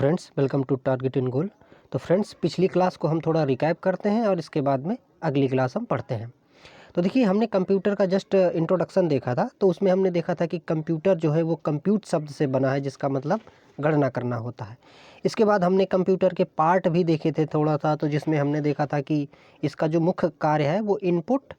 Friends, welcome to target इन गोल। तो friends, पिछली class को हम थोड़ा रिकैप करते हैं और इसके बाद में अगली क्लास हम पढ़ते हैं। तो देखिए, हमने कंप्यूटर का जस्ट इंट्रोडक्शन देखा था। तो उसमें हमने देखा था कि कंप्यूटर जो है वो कंप्यूट शब्द से बना है, जिसका मतलब गणना करना होता है। इसके बाद हमने कंप्यूटर के पार्ट भी देखे थे थोड़ा सा, तो जिसमें हमने देखा था कि इसका जो मुख्य कार्य है वो इनपुट,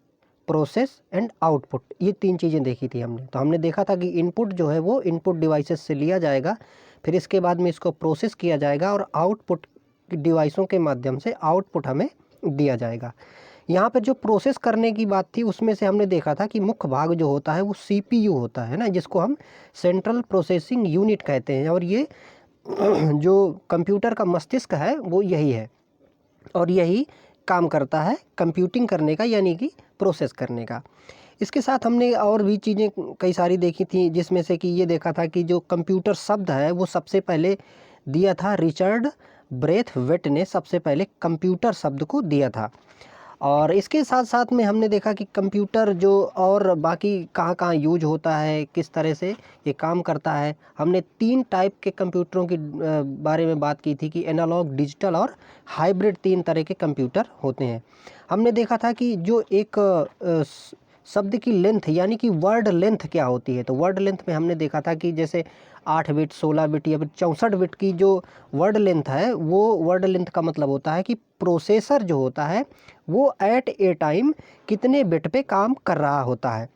प्रोसेस एंड आउटपुट, ये तीन चीज़ें देखी थी हमने। तो हमने देखा था कि इनपुट जो है वो इनपुट डिवाइसेस से लिया जाएगा, फिर इसके बाद में इसको प्रोसेस किया जाएगा और आउटपुट डिवाइसों के माध्यम से आउटपुट हमें दिया जाएगा। यहाँ पर जो प्रोसेस करने की बात थी उसमें से हमने देखा था कि मुख्य भाग जो होता है वो सीपीयू होता है ना, जिसको हम सेंट्रल प्रोसेसिंग यूनिट कहते हैं। और ये जो कंप्यूटर का मस्तिष्क है वो यही है और यही काम करता है कंप्यूटिंग करने का, यानी कि प्रोसेस करने का। इसके साथ हमने और भी चीज़ें कई सारी देखी थी, जिसमें से कि ये देखा था कि जो कंप्यूटर शब्द है वो सबसे पहले दिया था रिचर्ड ब्रेथवेट ने, सबसे पहले कंप्यूटर शब्द को दिया था। और इसके साथ साथ में हमने देखा कि कंप्यूटर जो और बाकी कहाँ कहाँ यूज होता है, किस तरह से ये काम करता है। हमने 3 टाइप के कंप्यूटरों की बारे में बात की थी कि एनालॉग, डिजिटल और हाइब्रिड 3 तरह के कंप्यूटर होते हैं। हमने देखा था कि जो एक शब्द की लेंथ यानी कि वर्ड लेंथ क्या होती है। तो वर्ड लेंथ में हमने देखा था कि जैसे 8 बिट, 16 बिट या फिर 64 बिट की जो वर्ड लेंथ है, वो वर्ड लेंथ का मतलब होता है कि प्रोसेसर जो होता है वो एट ए टाइम कितने बिट पे काम कर रहा होता है।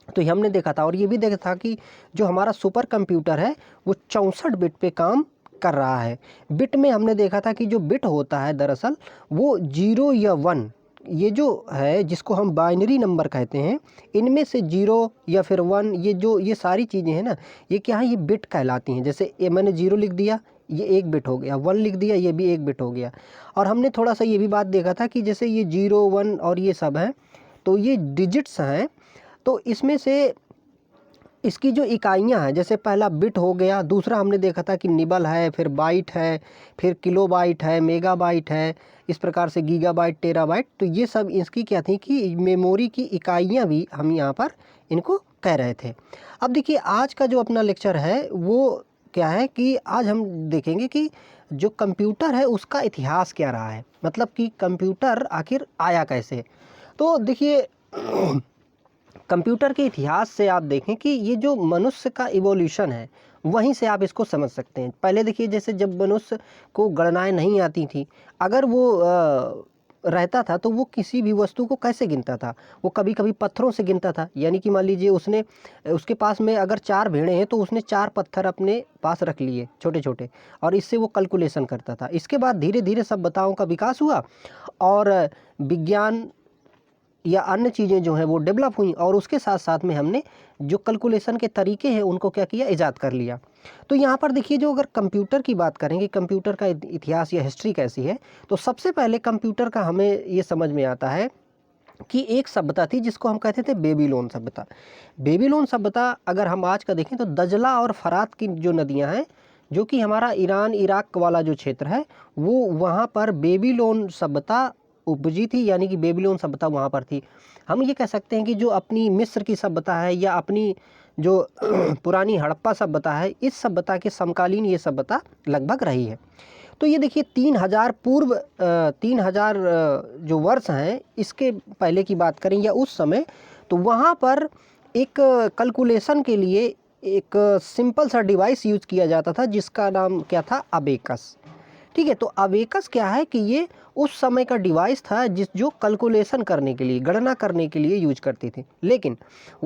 तो ये हमने देखा था। और ये भी देखा था कि जो हमारा सुपर कंप्यूटर है वो 64 बिट पे काम कर रहा है। बिट में हमने देखा था कि जो बिट होता है दरअसल वो 0 या 1, ये जो है जिसको हम बाइनरी नंबर कहते हैं, इनमें से 0 या फिर 1, ये सारी चीज़ें हैं ना, ये क्या है, ये बिट कहलाती हैं। जैसे ये मैंने 0 लिख दिया, ये 1 बिट हो गया, 1 लिख दिया, ये भी 1 बिट हो गया। और हमने थोड़ा सा ये भी बात देखा था कि जैसे ये 0, 1 और ये सब है, तो ये डिजिट्स हैं। तो इसमें से इसकी जो इकाइयाँ हैं, जैसे पहला बिट हो गया, दूसरा हमने देखा था कि निबल है, फिर बाइट है, फिर किलोबाइट है, मेगाबाइट है, इस प्रकार से गीगाबाइट, टेराबाइट। तो ये सब इसकी क्या थी कि मेमोरी की इकाइयाँ भी हम यहाँ पर इनको कह रहे थे। अब देखिए, आज का जो अपना लेक्चर है वो क्या है कि आज हम देखेंगे कि जो कंप्यूटर है उसका इतिहास क्या रहा है, मतलब कि कंप्यूटर आखिर आया कैसे। तो देखिए, कंप्यूटर के इतिहास से आप देखें कि ये जो मनुष्य का इवोल्यूशन है, वहीं से आप इसको समझ सकते हैं। पहले देखिए, जैसे जब मनुष्य को गणनाएं नहीं आती थी, अगर वो रहता था तो वो किसी भी वस्तु को कैसे गिनता था, वो कभी कभी पत्थरों से गिनता था। यानी कि मान लीजिए उसके पास में अगर 4 भेड़ें हैं तो उसने 4 पत्थर अपने पास रख लिए छोटे छोटे, और इससे वो कैलकुलेशन करता था। इसके बाद धीरे धीरे सभ्यताओं का विकास हुआ और विज्ञान या अन्य चीज़ें जो हैं वो डेवलप हुई, और उसके साथ साथ में हमने जो कैलकुलेशन के तरीके हैं उनको क्या किया, ईजाद कर लिया। तो यहाँ पर देखिए, जो अगर कंप्यूटर की बात करेंगे, कंप्यूटर का इतिहास या हिस्ट्री कैसी है, तो सबसे पहले कंप्यूटर का हमें ये समझ में आता है कि एक सभ्यता थी जिसको हम कहते थे बेबीलोन सभ्यता। बेबीलोन सभ्यता अगर हम आज का देखें तो दजला और फरात की जो नदियाँ हैं, जो कि हमारा ईरान इराक वाला जो क्षेत्र है, वो वहाँ पर बेबीलोन सभ्यता उपजी थी, यानी कि बेबीलोन सभ्यता वहाँ पर थी। हम ये कह सकते हैं कि जो अपनी मिस्र की सभ्यता है या अपनी जो पुरानी हड़प्पा सभ्यता है, इस सभ्यता के समकालीन ये सभ्यता लगभग रही है। तो ये देखिए, 3000 पूर्व 3000 जो वर्ष हैं, इसके पहले की बात करें या उस समय, तो वहाँ पर एक कैलकुलेशन के लिए एक सिंपल सा डिवाइस यूज किया जाता था, जिसका नाम क्या था, अबेकस। ठीक है, तो अबेकस क्या है कि ये उस समय का डिवाइस था जो कैलकुलेशन करने के लिए, गणना करने के लिए यूज करते थे। लेकिन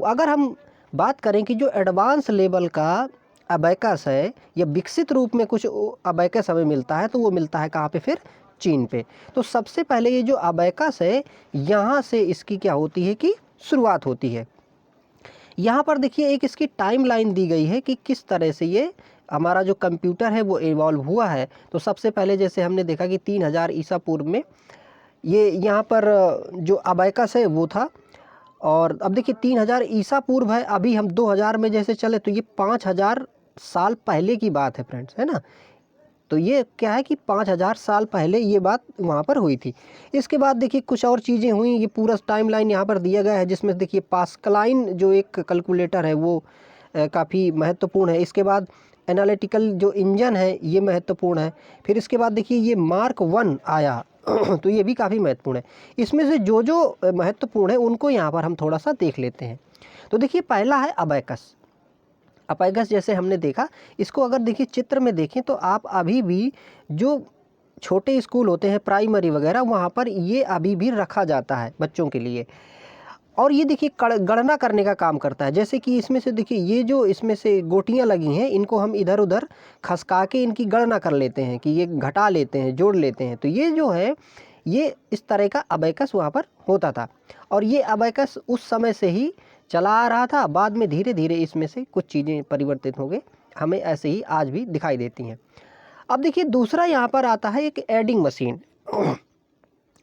अगर हम बात करें कि जो एडवांस लेवल का अबेकस है या विकसित रूप में कुछ अबेकस हमें मिलता है, तो वो मिलता है कहाँ पे, फिर चीन पे। तो सबसे पहले ये जो अबेकस है, यहाँ से इसकी क्या होती है कि शुरुआत होती है। यहाँ पर देखिए, एक इसकी टाइमलाइन दी गई है कि किस तरह से ये हमारा जो कंप्यूटर है वो इवॉल्व हुआ है। तो सबसे पहले जैसे हमने देखा कि 3000 ईसा पूर्व में ये यहाँ पर जो अबेकस है वो था। और अब देखिए, 3000 ईसा पूर्व है, अभी हम 2000 में जैसे चले, तो ये 5000 साल पहले की बात है फ्रेंड्स, है ना। तो ये क्या है कि 5000 साल पहले ये बात वहाँ पर हुई थी। इसके बाद देखिए कुछ और चीज़ें हुई, ये पूरा टाइमलाइन यहाँ पर दिया गया है, जिसमें देखिए पास्कलाइन जो एक कैलकुलेटर है वो काफ़ी महत्वपूर्ण है। इसके बाद एनालिटिकल जो इंजन है ये महत्वपूर्ण है। फिर इसके बाद देखिए ये मार्क 1 आया तो ये भी काफ़ी महत्वपूर्ण है। इसमें से जो जो महत्वपूर्ण है उनको यहाँ पर हम थोड़ा सा देख लेते हैं। तो देखिए पहला है अबैकस। अबैकस जैसे हमने देखा, इसको अगर देखिए चित्र में देखें तो आप अभी भी जो छोटे स्कूल होते हैं प्राइमरी वगैरह, वहाँ पर ये अभी भी रखा जाता है बच्चों के लिए। और ये देखिए गणना करने का काम करता है। जैसे कि इसमें से देखिए ये जो इसमें से गोटियां लगी हैं, इनको हम इधर उधर खसका के इनकी गणना कर लेते हैं कि ये घटा लेते हैं, जोड़ लेते हैं। तो ये जो है ये इस तरह का अबैकस वहाँ पर होता था। और ये अबैकस उस समय से ही चला आ रहा था। बाद में धीरे धीरे इसमें से कुछ चीज़ें परिवर्तित हो गए, हमें ऐसे ही आज भी दिखाई देती हैं। अब देखिए दूसरा यहाँ पर आता है एक एडिंग मशीन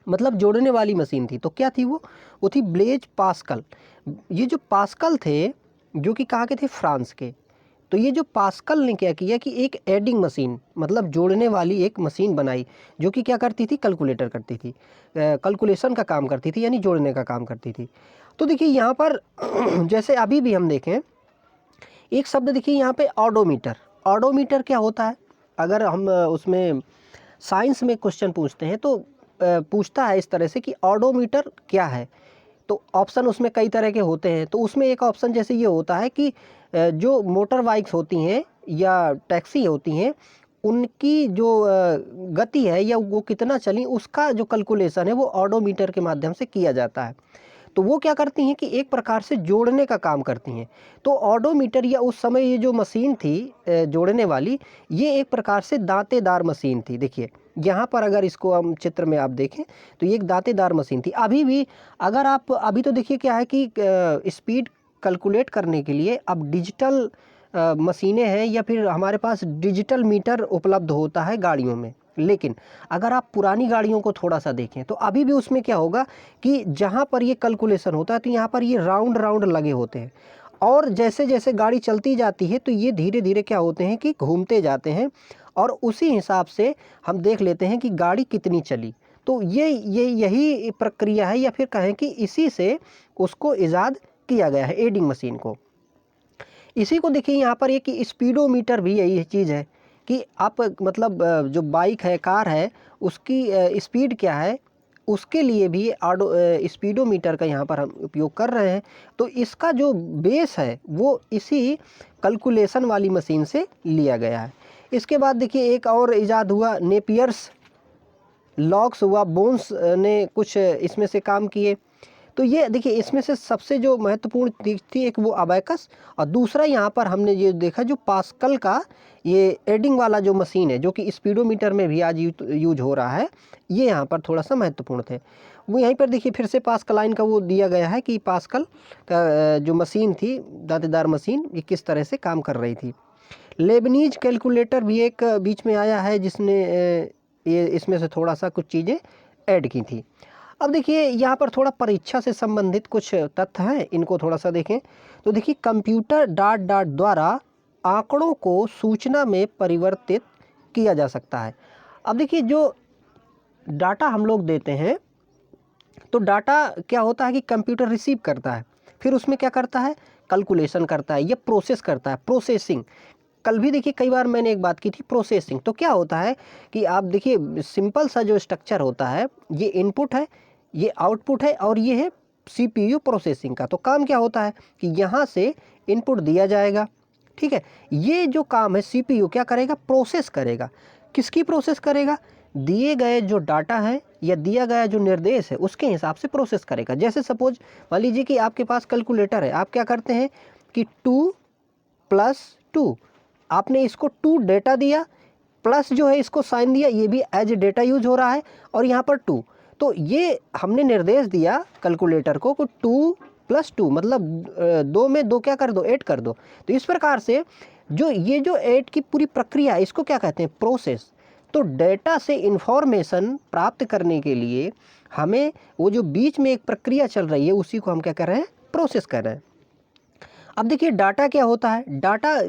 मतलब जोड़ने वाली मशीन थी। तो क्या थी वो थी ब्लेज पास्कल। ये जो पास्कल थे जो कि कहाँ के थे, फ्रांस के। तो ये जो पास्कल ने क्या किया कि एक एडिंग मशीन मतलब जोड़ने वाली एक मशीन बनाई, जो कि क्या करती थी, कैलकुलेटर करती थी, कैलकुलेशन का काम करती थी, यानी जोड़ने का काम करती थी। तो देखिए यहाँ पर जैसे अभी भी हम देखें एक शब्द देखिए यहाँ पे ऑडोमीटर। ऑडोमीटर क्या होता है, अगर हम उसमें साइंस में क्वेश्चन पूछते हैं तो पूछता है इस तरह से कि ऑडोमीटर क्या है। तो ऑप्शन उसमें कई तरह के होते हैं। तो उसमें एक ऑप्शन जैसे ये होता है कि जो मोटर बाइक्स होती हैं या टैक्सी होती हैं, उनकी जो गति है या वो कितना चली, उसका जो कैलकुलेशन है वो ऑडोमीटर के माध्यम से किया जाता है। तो वो क्या करती हैं कि एक प्रकार से जोड़ने का काम करती हैं। तो ऑडोमीटर या उस समय ये जो मशीन थी जोड़ने वाली, ये एक प्रकार से दांतेदार मशीन थी। देखिए यहाँ पर अगर इसको हम चित्र में आप देखें तो ये एक दांतेदार मशीन थी। अभी भी अगर आप अभी तो देखिए क्या है कि स्पीड कैलकुलेट करने के लिए अब डिजिटल मशीनें हैं या फिर हमारे पास डिजिटल मीटर उपलब्ध होता है गाड़ियों में। लेकिन अगर आप पुरानी गाड़ियों को थोड़ा सा देखें तो अभी भी उसमें क्या होगा कि जहाँ पर ये कैलकुलेशन होता है तो यहाँ पर ये राउंड राउंड लगे होते हैं। और जैसे जैसे गाड़ी चलती जाती है तो ये धीरे धीरे क्या होते हैं कि घूमते जाते हैं और उसी हिसाब से हम देख लेते हैं कि गाड़ी कितनी चली। तो ये यही प्रक्रिया है या फिर कहें कि इसी से उसको ईजाद किया गया है एडिंग मशीन को। इसी को देखिए यहाँ पर एक स्पीडोमीटर भी यही चीज़ है कि आप मतलब जो बाइक है, कार है, उसकी स्पीड क्या है, उसके लिए भी स्पीडोमीटर का यहाँ पर हम उपयोग कर रहे हैं। तो इसका जो बेस है वो इसी कैलकुलेशन वाली मशीन से लिया गया है। इसके बाद देखिए एक और इजाद हुआ, नेपियर्स लॉक्स हुआ, बोन्स ने कुछ इसमें से काम किए। तो ये देखिए इसमें से सबसे जो महत्वपूर्ण चीज़ थी एक वो अबैकस, और दूसरा यहाँ पर हमने ये देखा जो पास्कल का ये एडिंग वाला जो मशीन है जो कि स्पीडोमीटर में भी आज यूज हो रहा है, ये यहाँ पर थोड़ा सा महत्वपूर्ण थे। वो यहीं पर देखिए फिर से पास्कलाइन का वो दिया गया है कि पास्कल का जो मशीन थी दांतेदार मशीन, ये किस तरह से काम कर रही थी। लेबनीज कैलकुलेटर भी एक बीच में आया है जिसने ये इसमें से थोड़ा सा कुछ चीज़ें ऐड की थी। अब देखिए यहाँ पर थोड़ा परीक्षा से संबंधित कुछ तथ्य हैं, इनको थोड़ा सा देखें। तो देखिए कंप्यूटर डॉट डॉट द्वारा आंकड़ों को सूचना में परिवर्तित किया जा सकता है। अब देखिए जो डाटा हम लोग देते हैं तो डाटा क्या होता है कि कंप्यूटर रिसीव करता है, फिर उसमें क्या करता है, कैलकुलेशन करता है या प्रोसेस करता है, प्रोसेसिंग। कल भी देखिए कई बार मैंने एक बात की थी प्रोसेसिंग। तो क्या होता है कि आप देखिए सिंपल सा जो स्ट्रक्चर होता है, ये इनपुट है, ये आउटपुट है और ये है सीपीयू प्रोसेसिंग का। तो काम क्या होता है कि यहाँ से इनपुट दिया जाएगा, ठीक है, ये जो काम है सीपीयू क्या करेगा, प्रोसेस करेगा। किसकी प्रोसेस करेगा, दिए गए जो डाटा है या दिया गया जो निर्देश है उसके हिसाब से प्रोसेस करेगा। जैसे सपोज मान लीजिए कि आपके पास कैलकुलेटर है, आप क्या करते हैं कि 2 + 2, आपने इसको 2 डेटा दिया, प्लस जो है इसको साइन दिया, ये भी एज डेटा यूज हो रहा है, और यहाँ पर 2। तो ये हमने निर्देश दिया कैलकुलेटर को 2 + 2 मतलब 2 में 2 क्या कर दो, 8 कर दो। तो इस प्रकार से जो ये जो 8 की पूरी प्रक्रिया है इसको क्या कहते हैं, प्रोसेस। तो डेटा से इन्फॉर्मेशन प्राप्त करने के लिए हमें वो जो बीच में एक प्रक्रिया चल रही है उसी को हम क्या कर रहे हैं, प्रोसेस कर रहे हैं। अब देखिए डाटा क्या होता है, डाटा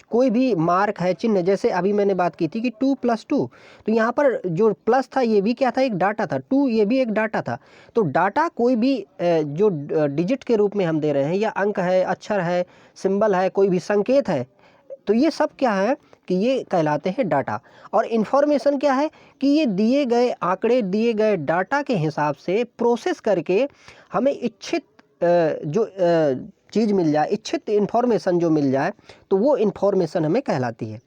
कोई भी मार्क है, चिन्ह, जैसे अभी मैंने बात की थी कि 2 + 2, तो यहाँ पर जो प्लस था ये भी क्या था, एक डाटा था, 2 ये भी एक डाटा था। तो डाटा कोई भी जो डिजिट के रूप में हम दे रहे हैं या अंक है, अक्षर है, सिंबल है, कोई भी संकेत है, तो ये सब क्या है कि ये कहलाते हैं डाटा। और इन्फॉर्मेशन क्या है कि ये दिए गए आंकड़े, दिए गए डाटा के हिसाब से प्रोसेस करके हमें इच्छित जो चीज़ मिल जाए, इच्छित इन्फॉर्मेशन जो मिल जाए, तो वो इन्फॉर्मेशन हमें कहलाती है।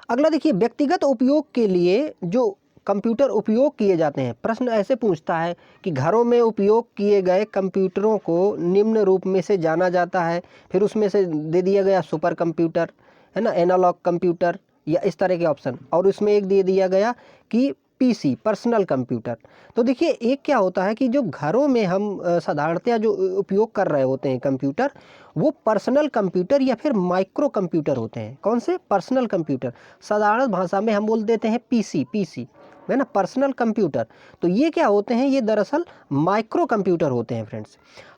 अगला देखिए, व्यक्तिगत उपयोग के लिए जो कंप्यूटर उपयोग किए जाते हैं, प्रश्न ऐसे पूछता है कि घरों में उपयोग किए गए कंप्यूटरों को निम्न रूप में से जाना जाता है। फिर उसमें से दे दिया गया सुपर कंप्यूटर, है ना, एनालॉग कंप्यूटर, या इस तरह के ऑप्शन। और उसमें एक दे दिया गया कि पीसी, पर्सनल कंप्यूटर। तो देखिए, एक क्या होता है कि जो घरों में हम साधारणतया जो उपयोग कर रहे होते हैं कंप्यूटर, वो पर्सनल कंप्यूटर या फिर माइक्रो कंप्यूटर होते हैं। कौन से? Personal computer. साधारण भाषा में हम बोल देते हैं पीसी, है ना, पर्सनल कंप्यूटर। तो ये क्या होते हैं? ये दरअसल माइक्रो कंप्यूटर होते हैं फ्रेंड्स।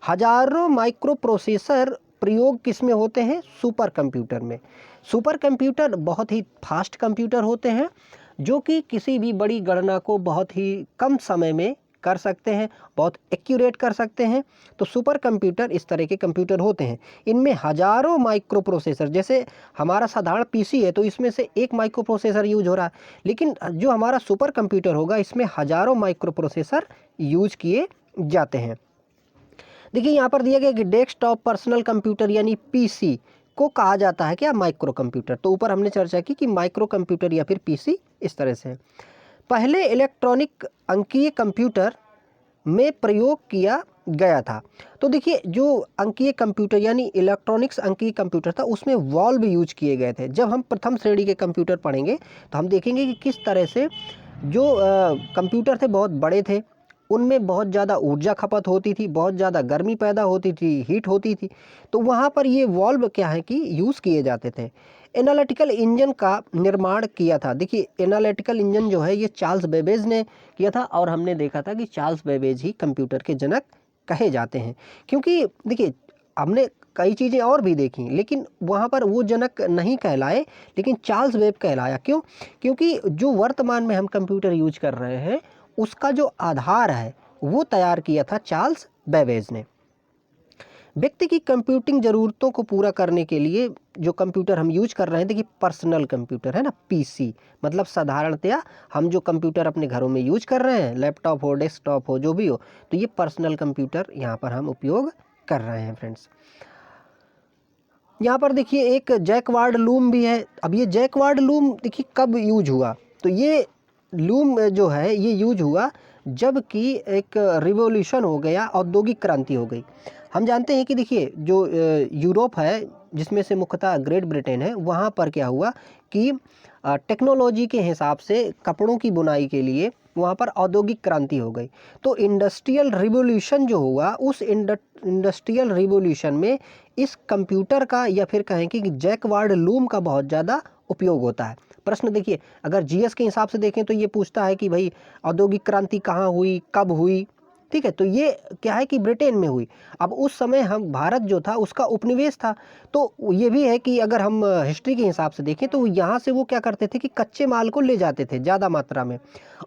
हजारों माइक्रो प्रोसेसर प्रयोग किस में होते हैं? सुपर कंप्यूटर में। सुपर कंप्यूटर बहुत ही फास्ट कंप्यूटर होते हैं, जो कि किसी भी बड़ी गणना को बहुत ही कम समय में कर सकते हैं, बहुत एक्यूरेट कर सकते हैं। तो सुपर कंप्यूटर इस तरह के कंप्यूटर होते हैं। इनमें हजारों माइक्रो प्रोसेसर, जैसे हमारा साधारण पीसी है तो इसमें से एक माइक्रो प्रोसेसर यूज हो रहा है, लेकिन जो हमारा सुपर कंप्यूटर होगा इसमें हजारों माइक्रो प्रोसेसर यूज किए जाते हैं। देखिए, यहाँ पर दिया गया कि डेस्कटॉप पर्सनल कंप्यूटर यानी पीसी को कहा जाता है क्या? Micro computer. तो ऊपर हमने चर्चा की कि माइक्रो कंप्यूटर या फिर पीसी इस तरह से। पहले इलेक्ट्रॉनिक अंकीय कंप्यूटर में प्रयोग किया गया था। तो देखिए, जो अंकीय कंप्यूटर यानी इलेक्ट्रॉनिक्स अंकीय कंप्यूटर था, उसमें वॉल्व यूज किए गए थे। जब हम प्रथम श्रेणी के कंप्यूटर पढ़ेंगे तो हम देखेंगे कि किस तरह से जो कंप्यूटर थे बहुत बड़े थे, उनमें बहुत ज़्यादा ऊर्जा खपत होती थी, बहुत ज़्यादा गर्मी पैदा होती थी, हीट होती थी। तो वहाँ पर ये वॉल्व क्या है कि यूज़ किए जाते थे। एनालिटिकल इंजन का निर्माण किया था। देखिए, एनालिटिकल इंजन जो है ये चार्ल्स बेबेज ने किया था, और हमने देखा था कि चार्ल्स बेबेज ही कंप्यूटर के जनक कहे जाते हैं। क्योंकि देखिए, हमने कई चीज़ें और भी देखी, लेकिन वहाँ पर वो जनक नहीं कहलाए, लेकिन चार्ल्स वेब कहलाया। क्यों? क्योंकि जो वर्तमान में हम कंप्यूटर यूज कर रहे हैं उसका जो आधार है वो तैयार किया था चार्ल्स बेबेज ने। व्यक्ति की कंप्यूटिंग ज़रूरतों को पूरा करने के लिए जो कंप्यूटर हम यूज कर रहे हैं, देखिए पर्सनल कंप्यूटर है ना, पीसी, मतलब साधारणतया हम जो कंप्यूटर अपने घरों में यूज कर रहे हैं, लैपटॉप हो, डेस्कटॉप हो, जो भी हो, तो ये पर्सनल कंप्यूटर यहाँ पर हम उपयोग कर रहे हैं फ्रेंड्स। यहाँ पर देखिए एक जैकवार्ड लूम भी है। अब ये जैकवार्ड लूम देखिए कब यूज हुआ? तो ये लूम जो है ये यूज हुआ जबकि एक रिवॉल्यूशन हो गया, औद्योगिक क्रांति हो गई। हम जानते हैं कि देखिए जो यूरोप है, जिसमें से मुख्यतः ग्रेट ब्रिटेन है, वहाँ पर क्या हुआ कि टेक्नोलॉजी के हिसाब से कपड़ों की बुनाई के लिए वहाँ पर औद्योगिक क्रांति हो गई। तो इंडस्ट्रियल रिवॉल्यूशन जो हुआ, उस इंडस्ट्रियल रिवॉल्यूशन में इस कंप्यूटर का या फिर कहें कि जैकवार्ड लूम का बहुत ज़्यादा उपयोग होता है। प्रश्न देखिए, अगर जीएस के हिसाब से देखें तो ये पूछता है कि भाई औद्योगिक क्रांति कहाँ हुई, कब हुई, ठीक है। तो ये क्या है कि ब्रिटेन में हुई। अब उस समय हम भारत जो था उसका उपनिवेश था। तो ये भी है कि अगर हम हिस्ट्री के हिसाब से देखें तो यहाँ से वो क्या करते थे कि कच्चे माल को ले जाते थे ज़्यादा मात्रा में,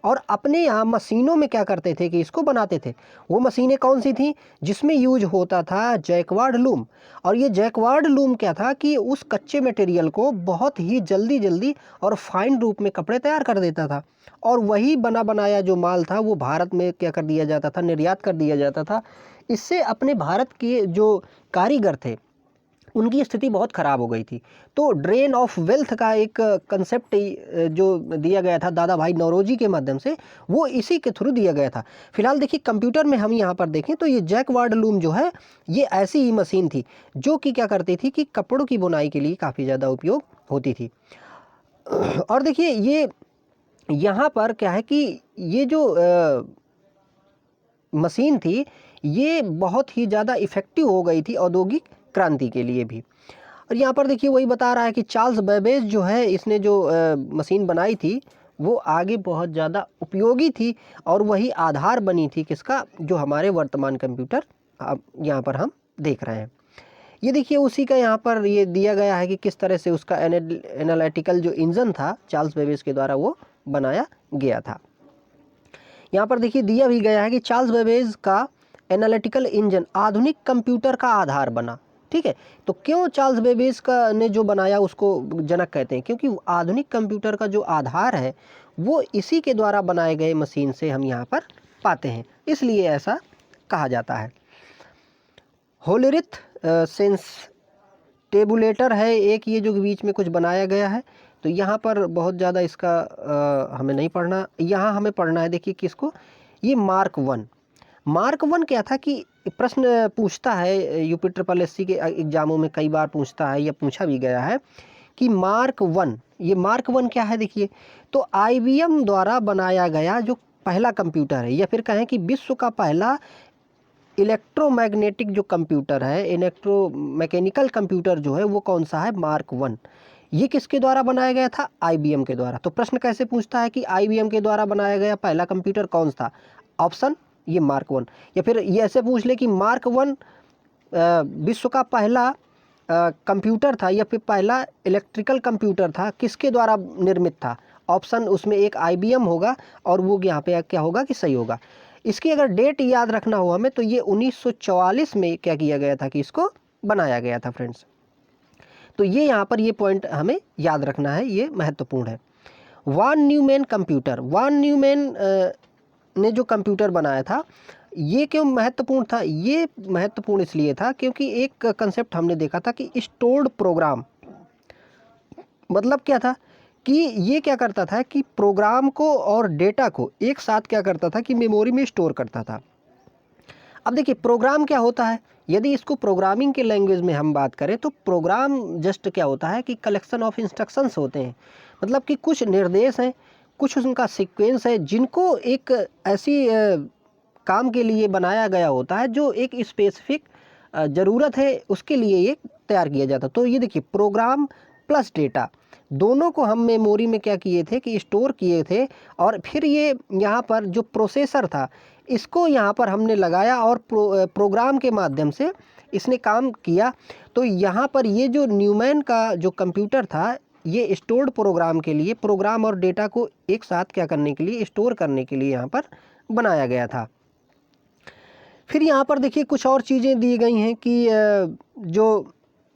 और अपने यहाँ मशीनों में क्या करते थे कि इसको बनाते थे। वो मशीनें कौन सी थी? जिसमें यूज होता था जैकवार्ड लूम। और ये जैकवार्ड लूम क्या था कि उस कच्चे मटेरियल को बहुत ही जल्दी और फाइन रूप में कपड़े तैयार कर देता था, और वही बना बनाया जो माल था वो भारत में क्या कर दिया जाता था, निर्यात कर दिया जाता था। इससे अपने भारत के जो कारीगर थे उनकी स्थिति बहुत ख़राब हो गई थी। तो ड्रेन ऑफ वेल्थ का एक कंसेप्ट जो दिया गया था दादा भाई नौरोजी के माध्यम से, वो इसी के थ्रू दिया गया था। फिलहाल देखिए कंप्यूटर में हम यहाँ पर देखें तो ये जैकवार्ड लूम जो है ये ऐसी ही मशीन थी जो कि क्या करती थी कि कपड़ों की बुनाई के लिए काफ़ी ज़्यादा उपयोग होती थी। और देखिए ये यहाँ पर क्या है कि ये जो मशीन थी ये बहुत ही ज़्यादा इफ़ेक्टिव हो गई थी औद्योगिक क्रांति के लिए भी। और यहाँ पर देखिए वही बता रहा है कि चार्ल्स बेबेज जो है इसने जो मशीन बनाई थी वो आगे बहुत ज़्यादा उपयोगी थी, और वही आधार बनी थी किसका? जो हमारे वर्तमान कंप्यूटर यहाँ पर हम देख रहे हैं। ये देखिए उसी का यहाँ पर ये दिया गया है कि किस तरह से उसका एनालिटिकल जो इंजन था चार्ल्स बेबेज के द्वारा वो बनाया गया था। यहाँ पर देखिए दिया भी गया है कि चार्ल्स बेबेज का एनालिटिकल इंजन आधुनिक कंप्यूटर का आधार बना। ठीक है। तो क्यों चार्ल्स बेबेज का ने जो बनाया उसको जनक कहते हैं, क्योंकि आधुनिक कंप्यूटर का जो आधार है वो इसी के द्वारा बनाए गए मशीन से हम यहाँ पर पाते हैं, इसलिए ऐसा कहा जाता है। होलोरिथ सेंस टेबुलेटर है एक, ये जो बीच में कुछ बनाया गया है, तो यहाँ पर बहुत ज़्यादा इसका हमें नहीं पढ़ना, यहाँ हमें पढ़ना है देखिए किसको, ये मार्क 1। मार्क 1 क्या था कि प्रश्न पूछता है यूपी ट्रिपल एससी के एग्जामों में कई बार पूछता है या पूछा भी गया है कि मार्क 1, ये मार्क 1 क्या है देखिए। तो आईबीएम द्वारा बनाया गया जो पहला कंप्यूटर है, या फिर कहें कि विश्व का पहला इलेक्ट्रोमैग्नेटिक जो कंप्यूटर है, इलेक्ट्रोमैकेनिकल कंप्यूटर जो है वो कौन सा है, मार्क 1। ये किसके द्वारा बनाया गया था, आईबीएम के द्वारा। तो प्रश्न कैसे पूछता है कि आईबीएम के द्वारा बनाया गया पहला कंप्यूटर कौन सा, ऑप्शन ये मार्क 1। या फिर ये ऐसे पूछ ले कि मार्क 1 विश्व का पहला कंप्यूटर था या फिर पहला इलेक्ट्रिकल कंप्यूटर था, किसके द्वारा निर्मित था, ऑप्शन उसमें एक आईबीएम होगा और वो यहाँ पे क्या होगा कि सही होगा। इसकी अगर डेट याद रखना हो हमें तो ये 1944 में क्या किया गया था कि इसको बनाया गया था फ्रेंड्स। तो ये यहाँ पर ये पॉइंट हमें याद रखना है, ये महत्वपूर्ण है। वान न्यूमैन कंप्यूटर, वान न्यूमैन ने जो कंप्यूटर बनाया था ये क्यों महत्वपूर्ण था, ये महत्वपूर्ण इसलिए था क्योंकि एक कंसेप्ट हमने देखा था कि स्टोर्ड प्रोग्राम, मतलब क्या था कि ये क्या करता था कि प्रोग्राम को और डेटा को एक साथ क्या करता था कि मेमोरी में स्टोर करता था। अब देखिए प्रोग्राम क्या होता है, यदि इसको प्रोग्रामिंग के लैंग्वेज में हम बात करें तो प्रोग्राम जस्ट क्या होता है कि कलेक्शन ऑफ इंस्ट्रक्शंस होते हैं, मतलब कि कुछ निर्देश हैं, कुछ उनका सीक्वेंस है जिनको एक ऐसी काम के लिए बनाया गया होता है जो एक स्पेसिफिक ज़रूरत है उसके लिए ये तैयार किया जाता। तो ये देखिए प्रोग्राम प्लस डेटा दोनों को हम मेमोरी में क्या किए थे कि स्टोर किए थे, और फिर ये यहाँ पर जो प्रोसेसर था इसको यहाँ पर हमने लगाया और प्रोग्राम के माध्यम से इसने काम किया। तो यहाँ पर ये जो न्यूमैन का जो कंप्यूटर था ये स्टोर्ड प्रोग्राम के लिए, प्रोग्राम और डेटा को एक साथ क्या करने के लिए, स्टोर करने के लिए यहाँ पर बनाया गया था। फिर यहाँ पर देखिए कुछ और चीज़ें दी गई हैं कि जो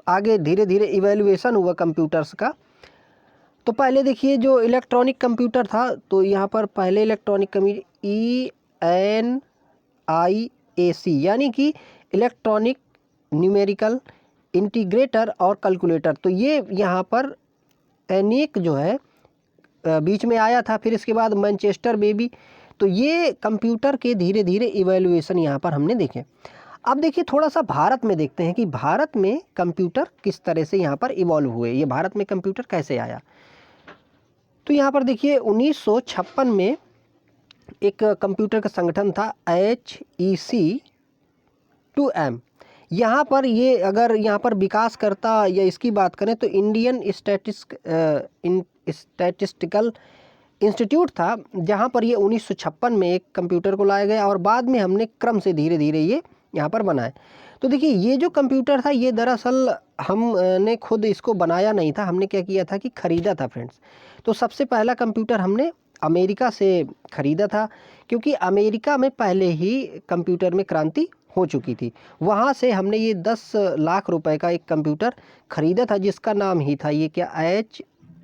आगे धीरे धीरे इवैल्यूएशन हुआ कंप्यूटर्स का। तो पहले देखिए जो इलेक्ट्रॉनिक कंप्यूटर था तो यहाँ पर पहले इलेक्ट्रॉनिक ENIAC यानी कि इलेक्ट्रॉनिक न्यूमेरिकल इंटीग्रेटर और कैलकुलेटर, तो ये यहाँ पर एनिक जो है बीच में आया था। फिर इसके बाद मैनचेस्टर बेबी, तो ये कंप्यूटर के धीरे धीरे इवैल्यूएशन यहाँ पर हमने देखे। अब देखिए थोड़ा सा भारत में देखते हैं कि भारत में कंप्यूटर किस तरह से यहाँ पर इवॉल्व हुए, ये भारत में कंप्यूटर कैसे आया। तो यहाँ पर देखिए 1956 में एक कंप्यूटर का संगठन था HEC2M, यहाँ पर ये अगर यहाँ पर विकास करता या इसकी बात करें तो इंडियन स्टैटिस्टिकल इंस्टीट्यूट था, जहाँ पर ये 1956 में एक कंप्यूटर को लाया गया और बाद में हमने क्रम से धीरे धीरे ये यहाँ पर बनाए। तो देखिए ये जो कंप्यूटर था ये दरअसल हमने खुद इसको बनाया नहीं था, हमने क्या किया था कि ख़रीदा था फ्रेंड्स। तो सबसे पहला कंप्यूटर हमने अमेरिका से ख़रीदा था, क्योंकि अमेरिका में पहले ही कंप्यूटर में क्रांति हो चुकी थी। वहाँ से हमने ये 10 लाख रुपए का एक कंप्यूटर ख़रीदा था जिसका नाम ही था ये क्या,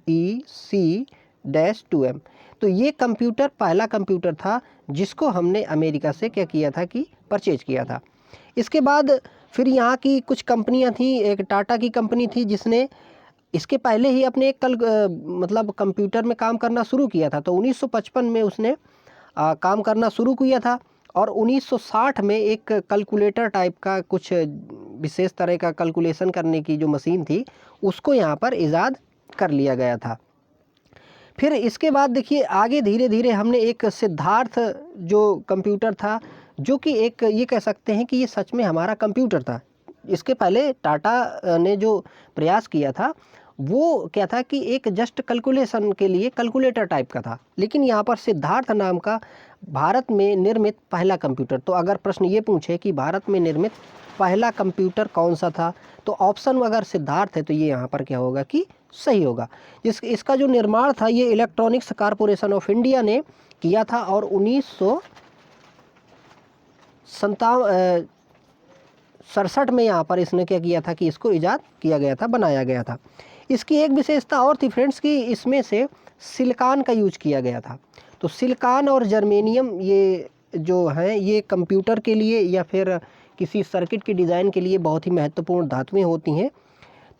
HEC-2M। तो ये कंप्यूटर पहला कंप्यूटर था जिसको हमने अमेरिका से क्या किया था कि परचेज किया था। इसके बाद फिर यहाँ की कुछ कंपनियाँ थी, एक टाटा की कंपनी थी जिसने इसके पहले ही अपने एक मतलब कंप्यूटर में काम करना शुरू किया था। तो 1955 में उसने काम करना शुरू किया था और 1960 में एक कैलकुलेटर टाइप का कुछ विशेष तरह का कैलकुलेशन करने की जो मशीन थी उसको यहाँ पर ईजाद कर लिया गया था। फिर इसके बाद देखिए आगे धीरे धीरे हमने एक सिद्धार्थ जो कंप्यूटर था, जो कि एक ये कह सकते हैं कि ये सच में हमारा कंप्यूटर था। इसके पहले टाटा ने जो प्रयास किया था वो क्या था कि एक जस्ट कैलकुलेशन के लिए कैलकुलेटर टाइप का था, लेकिन यहाँ पर सिद्धार्थ नाम का भारत में निर्मित पहला कंप्यूटर। तो अगर प्रश्न ये पूछे कि भारत में निर्मित पहला कंप्यूटर कौन सा था, तो ऑप्शन अगर सिद्धार्थ है तो ये यहाँ पर क्या होगा कि सही होगा। इसका जो निर्माण था ये इलेक्ट्रॉनिक्स कॉरपोरेशन ऑफ इंडिया ने किया था और 1957 1967 में यहाँ पर इसने क्या किया था कि इसको ईजाद किया गया था, बनाया गया था। इसकी एक विशेषता और थी फ्रेंड्स कि इसमें से सिलिकॉन का यूज किया गया था। तो सिलिकॉन और जर्मेनियम ये जो हैं ये कंप्यूटर के लिए या फिर किसी सर्किट के डिज़ाइन के लिए बहुत ही महत्वपूर्ण धातुएं होती हैं।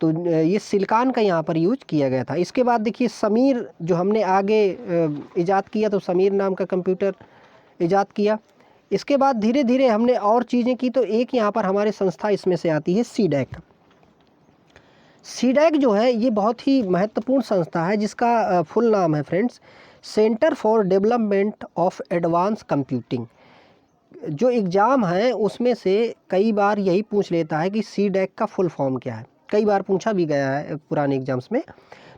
तो ये सिलिकॉन का यहाँ पर यूज किया गया था। इसके बाद देखिए समीर जो हमने आगे ईजाद किया, तो समीर नाम का कंप्यूटर ईजाद किया। इसके बाद धीरे धीरे हमने और चीज़ें की, तो एक यहाँ पर हमारे संस्था इसमें से आती है सीडैक। सीडैक जो है ये बहुत ही महत्वपूर्ण संस्था है, जिसका फुल नाम है friends centre for development of advance computing. जो एग्ज़ाम है उसमें से कई बार यही पूछ लेता है कि सीडैक का फुल फॉर्म क्या है, कई बार पूछा भी गया है पुराने एग्जाम्स में।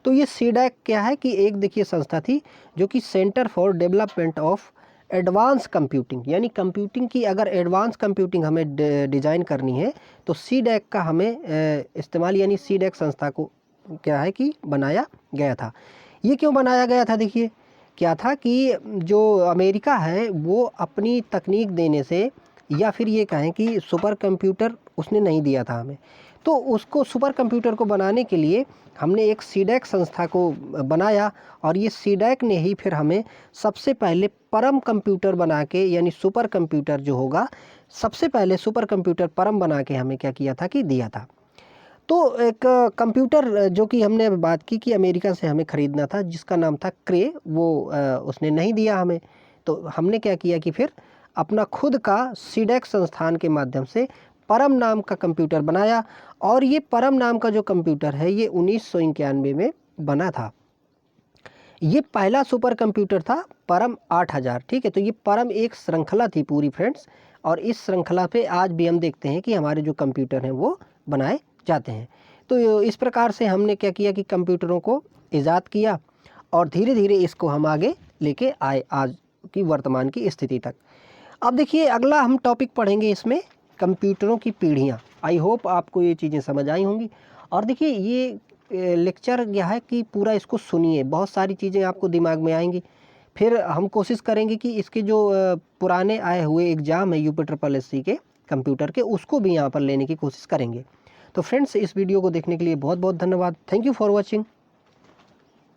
तो ये सीडैक क्या है कि एक देखिए संस्था थी जो कि centre for development of advance computing, यानी कंप्यूटिंग की अगर एडवांस कंप्यूटिंग हमें डिज़ाइन करनी है तो सीडैक का हमें इस्तेमाल, यानी सीडैक संस्था को क्या है कि बनाया गया था। ये क्यों बनाया गया था, देखिए क्या था कि जो अमेरिका है वो अपनी तकनीक देने से, या फिर ये कहें कि सुपर कंप्यूटर उसने नहीं दिया था हमें, तो उसको सुपर कंप्यूटर को बनाने के लिए हमने एक सीडैक संस्था को बनाया, और ये सीडैक ने ही फिर हमें सबसे पहले परम कंप्यूटर बना के, यानी सुपर कंप्यूटर जो होगा, सबसे पहले सुपर कंप्यूटर परम बना के हमें क्या किया था कि दिया था। तो एक कंप्यूटर जो कि हमने बात की कि अमेरिका से हमें ख़रीदना था, जिसका नाम था क्रे, वो उसने नहीं दिया हमें। तो हमने क्या किया कि फिर अपना खुद का सीडैक संस्थान के माध्यम से परम नाम का कंप्यूटर बनाया, और ये परम नाम का जो कंप्यूटर है ये 1991 में बना था। ये पहला सुपर कंप्यूटर था परम 8000, ठीक है। तो ये परम एक श्रृंखला थी पूरी फ्रेंड्स, और इस श्रृंखला पे आज भी हम देखते हैं कि हमारे जो कंप्यूटर हैं वो बनाए जाते हैं। तो इस प्रकार से हमने क्या किया कि कंप्यूटरों को ईजाद किया, और धीरे धीरे इसको हम आगे लेके आए आज की वर्तमान की स्थिति तक। अब देखिए अगला हम टॉपिक पढ़ेंगे इसमें कंप्यूटरों की पीढ़ियाँ। आई होप आपको ये चीज़ें समझ आई होंगी। और देखिए ये लेक्चर यह है कि पूरा इसको सुनिए, बहुत सारी चीज़ें आपको दिमाग में आएंगी। फिर हम कोशिश करेंगे कि इसके जो पुराने आए हुए एग्ज़ाम है UPSSC के कंप्यूटर के, उसको भी यहाँ पर लेने की कोशिश करेंगे। तो फ्रेंड्स इस वीडियो को देखने के लिए बहुत बहुत धन्यवाद। Thank you for watching.